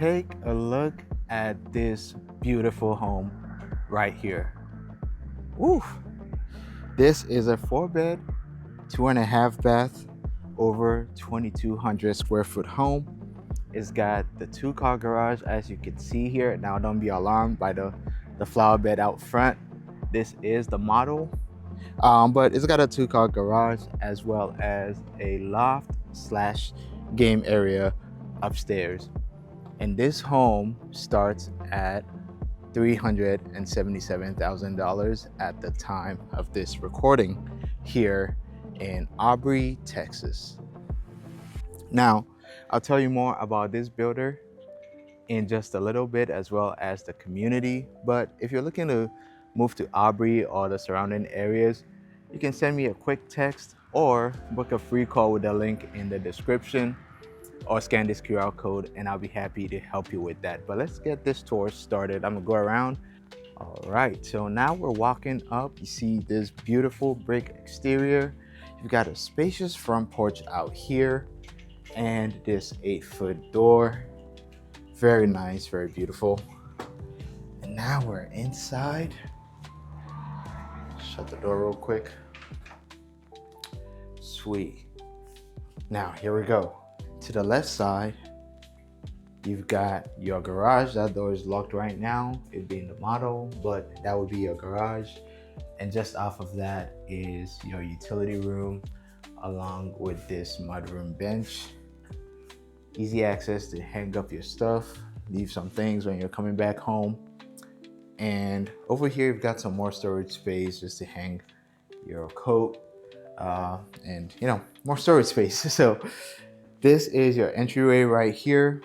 take a look at this beautiful home right here. Woo! This is a 4 bed, 2.5 bath, over 2,200 square foot home. It's got the 2-car garage, as you can see here. Now, don't be alarmed by the flower bed out front. This is the model, but it's got a 2-car garage as well as a loft slash game area upstairs. And this home starts at $377,000 at the time of this recording here in Aubrey, Texas. Now, I'll tell you more about this builder in just a little bit, as well as the community. But if you're looking to move to Aubrey or the surrounding areas, you can send me a quick text or book a free call with the link in the description, or scan this QR code and I'll be happy to help you with that. But let's get this tour started. I'm gonna go around. All right, so now we're walking up. You see this beautiful brick exterior. You've got a spacious front porch out here and this 8-foot door. Very nice, very beautiful. And now we're inside. Shut the door real quick. Sweet. Now, here we go. To the left side, you've got your garage. That door is locked right now, it being the model, but that would be your garage. And just off of that is your utility room, along with this mudroom bench. Easy access to hang up your stuff, leave some things when you're coming back home. And over here, you've got some more storage space just to hang your coat, and more storage space. So this is your entryway right here.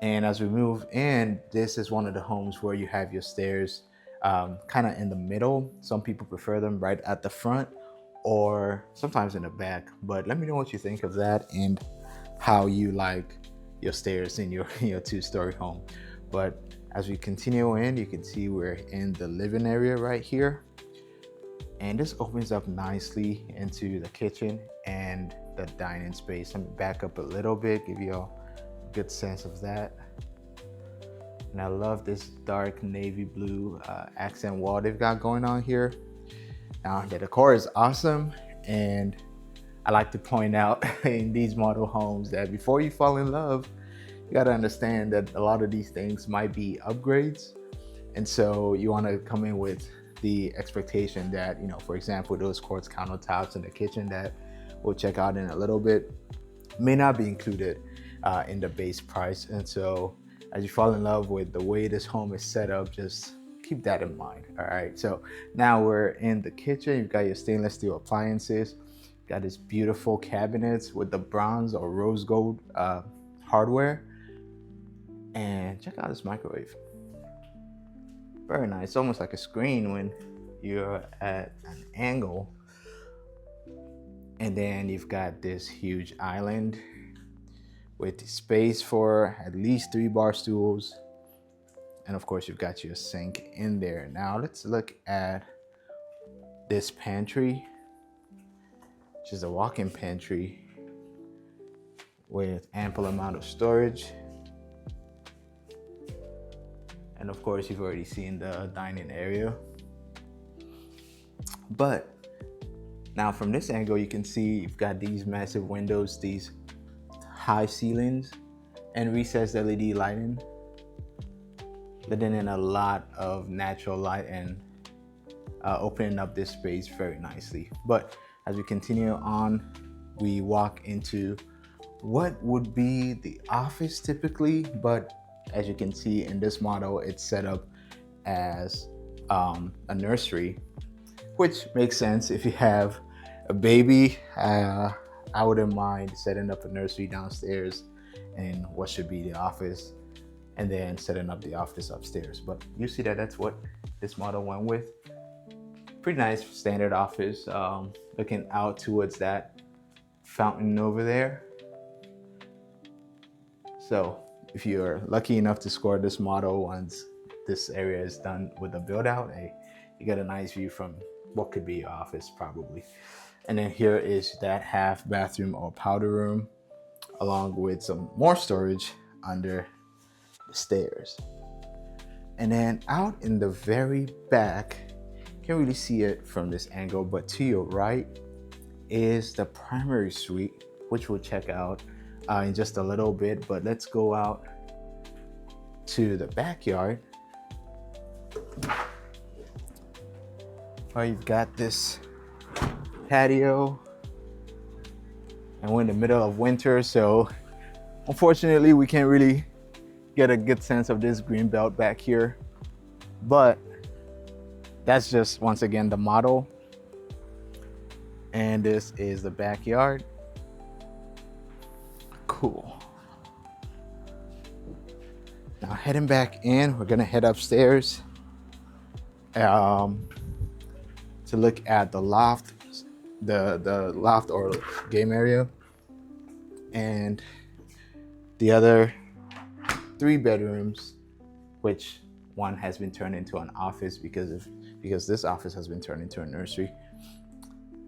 And as we move in, this is one of the homes where you have your stairs kind of in the middle. Some people prefer them right at the front or sometimes in the back. But let me know what you think of that and how you like your stairs in your 2-story home. But as we continue in, you can see we're in the living area right here. And this opens up nicely into the kitchen and the dining space. Let me back up a little bit, give you a good sense of that. And I love this dark navy blue accent wall they've got going on here. Now, the decor is awesome, and I like to point out in these model homes that before you fall in love, you gotta understand that a lot of these things might be upgrades. And so you wanna come in with the expectation that, for example, those quartz countertops in the kitchen that we'll check out in a little bit may not be included in the base price. And so as you fall in love with the way this home is set up, just keep that in mind. All right, so now we're in the kitchen. You've got your stainless steel appliances, got this beautiful cabinets with the bronze or rose gold hardware. And check out this microwave. Very nice, almost like a screen when you're at an angle. And then you've got this huge island with space for at least 3 bar stools. And of course, you've got your sink in there. Now let's look at this pantry, which is a walk-in pantry with ample amount of storage. And of course, you've already seen the dining area. But now from this angle, you can see you've got these massive windows, these high ceilings, and recessed LED lighting, letting in a lot of natural light and opening up this space very nicely. But as we continue on, we walk into what would be the office typically, but as you can see in this model, it's set up as a nursery, which makes sense. If you have a baby, I wouldn't mind setting up a nursery downstairs in what should be the office, and then setting up the office upstairs. But you see that that's what this model went with. Pretty nice standard office, looking out towards that fountain over there. So if you're lucky enough to score this model, once this area is done with the build out, you get a nice view from what could be your office probably. And then here is that half bathroom or powder room, along with some more storage under the stairs. And then out in the very back, can't really see it from this angle, but to your right is the primary suite, which we'll check out in just a little bit. But let's go out to the backyard. You've got this patio, and we're in the middle of winter, so unfortunately we can't really get a good sense of this green belt back here, but that's just once again the model. And this is the backyard. Cool. Now heading back in, we're gonna head upstairs to look at the loft, the loft or game area, and the other 3 bedrooms, which one has been turned into an office because this office has been turned into a nursery.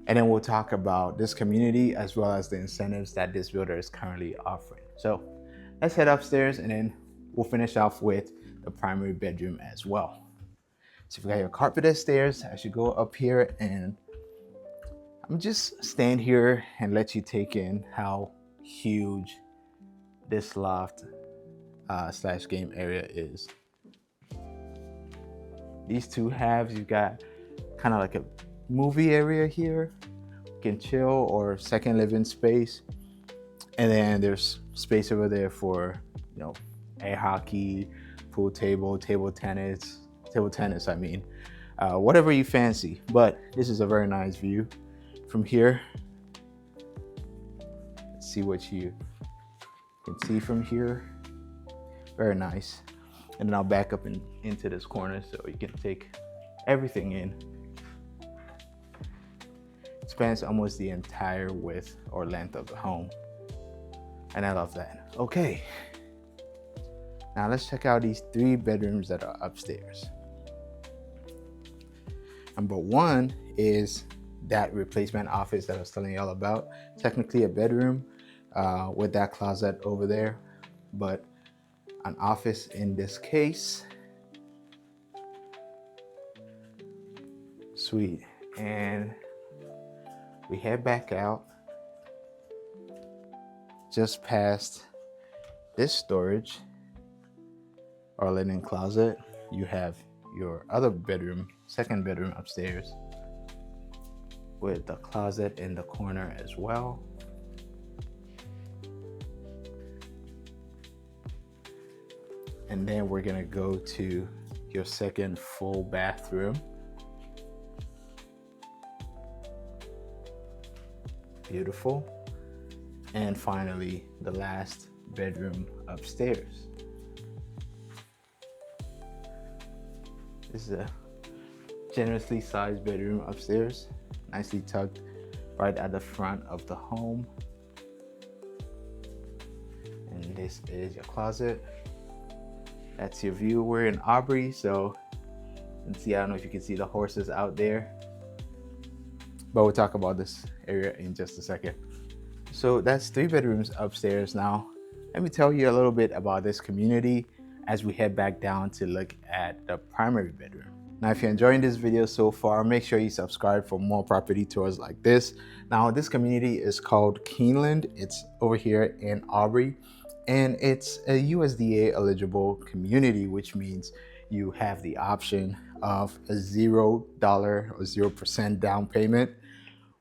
And then we'll talk about this community as well as the incentives that this builder is currently offering. So let's head upstairs, and then we'll finish off with the primary bedroom as well. So if you got your carpeted stairs, I should go up here, and I'm just stand here and let you take in how huge this loft slash game area is. These 2 halves, you've got kind of like a movie area here, you can chill, or second living space. And then there's space over there for, air hockey, pool table, table tennis, whatever you fancy. But this is a very nice view from here. Let's see what you can see from here. Very nice. And then I'll back up into this corner so you can take everything in. It spans almost the entire width or length of the home, and I love that. Okay, now let's check out these 3 bedrooms that are upstairs. Number 1 is that replacement office that I was telling y'all about. Technically a bedroom with that closet over there, but an office in this case. Sweet. And we head back out just past this storage or linen closet. You have your other bedroom, second bedroom upstairs, with the closet in the corner as well. And then we're gonna go to your second full bathroom. Beautiful. And finally, the last bedroom upstairs. This is a generously sized bedroom upstairs, nicely tucked right at the front of the home. And this is your closet. That's your view. We're in Aubrey, so let's see, I don't know if you can see the horses out there, but we'll talk about this area in just a second. So that's 3 bedrooms upstairs. Now, let me tell you a little bit about this community as we head back down to look at the primary bedroom. Now, if you're enjoying this video so far, make sure you subscribe for more property tours like this. Now, this community is called Keeneland. It's over here in Aubrey, and it's a USDA eligible community, which means you have the option of a $0 or 0% down payment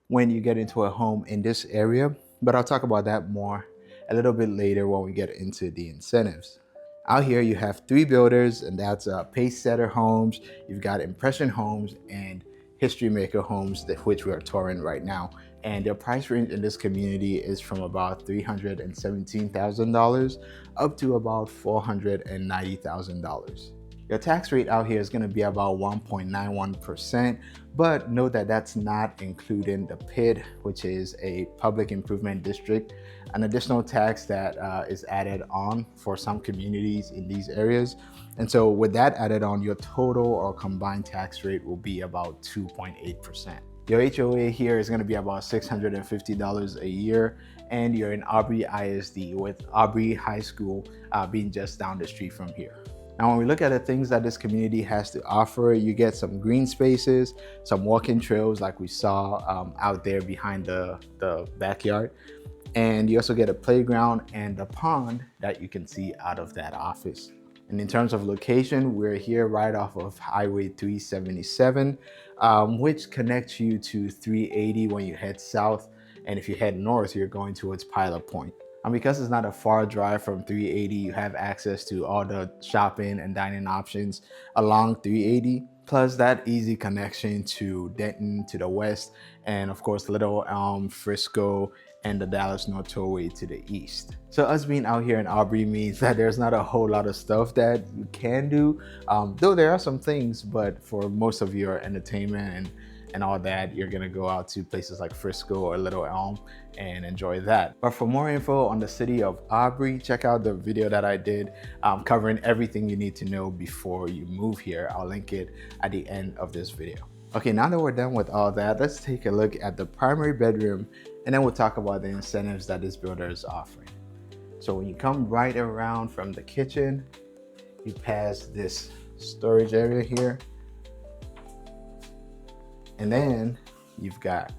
when you get into a home in this area. But I'll talk about that more a little bit later when we get into the incentives. Out here you have 3 builders, and that's Pace Setter Homes, you've got Impression Homes, and History Maker Homes, which we are touring right now. And their price range in this community is from about $317,000 up to about $490,000. Your tax rate out here is going to be about 1.91%, but note that that's not including the PID, which is a public improvement district, an additional tax that is added on for some communities in these areas. And so with that added on, your total or combined tax rate will be about 2.8%. Your HOA here is going to be about $650 a year, and you're in Aubrey ISD, with Aubrey High School being just down the street from here. Now, when we look at the things that this community has to offer, you get some green spaces, some walking trails like we saw out there behind the backyard. And you also get a playground and a pond that you can see out of that office. And in terms of location, we're here right off of Highway 377, which connects you to 380 when you head south. And if you head north, you're going towards Pilot Point. And because it's not a far drive from 380, you have access to all the shopping and dining options along 380, plus that easy connection to Denton to the west, and of course Little Elm, Frisco, and the Dallas North Tollway to the east. So us being out here in Aubrey means that there's not a whole lot of stuff that you can do, though there are some things, but for most of your entertainment and all that, you're gonna go out to places like Frisco or Little Elm and enjoy that. But for more info on the city of Aubrey, check out the video that I did covering everything you need to know before you move here. I'll link it at the end of this video. Okay, now that we're done with all that, let's take a look at the primary bedroom, and then we'll talk about the incentives that this builder is offering. So when you come right around from the kitchen, you pass this storage area here, and then you've got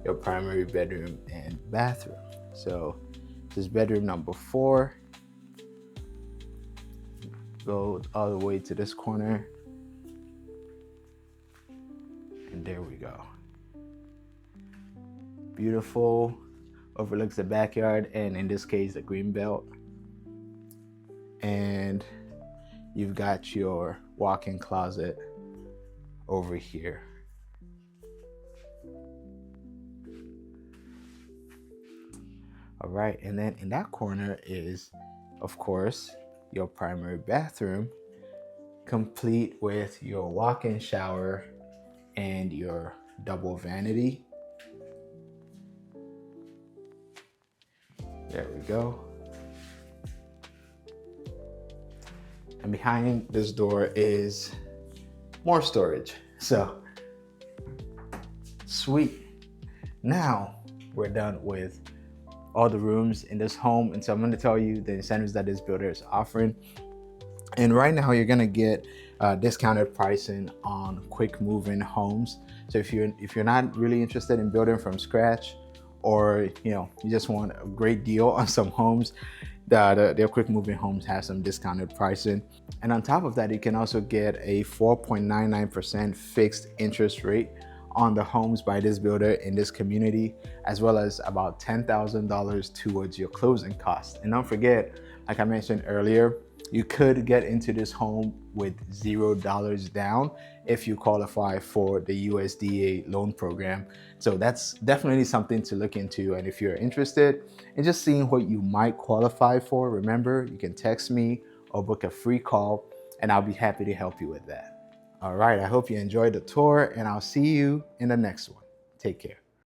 your primary bedroom and bathroom. So this is bedroom number 4. Go all the way to this corner. And there we go. Beautiful, overlooks the backyard, and in this case, the green belt. And you've got your walk-in closet over here. All right, and then in that corner is, of course, your primary bathroom, complete with your walk-in shower and your double vanity. There we go. And behind this door is more storage. So, sweet. Now we're done with all the rooms in this home, and so I'm going to tell you the incentives that this builder is offering. And right now you're going to get discounted pricing on quick move-in homes. So if you're not really interested in building from scratch, or you just want a great deal on some homes, their quick move-in homes have some discounted pricing. And on top of that, you can also get a 4.99% fixed interest rate on the homes by this builder in this community, as well as about $10,000 towards your closing costs. And don't forget, like I mentioned earlier, you could get into this home with $0 down if you qualify for the USDA loan program. So that's definitely something to look into. And if you're interested in just seeing what you might qualify for, remember, you can text me or book a free call, and I'll be happy to help you with that. All right, I hope you enjoyed the tour, and I'll see you in the next one. Take care.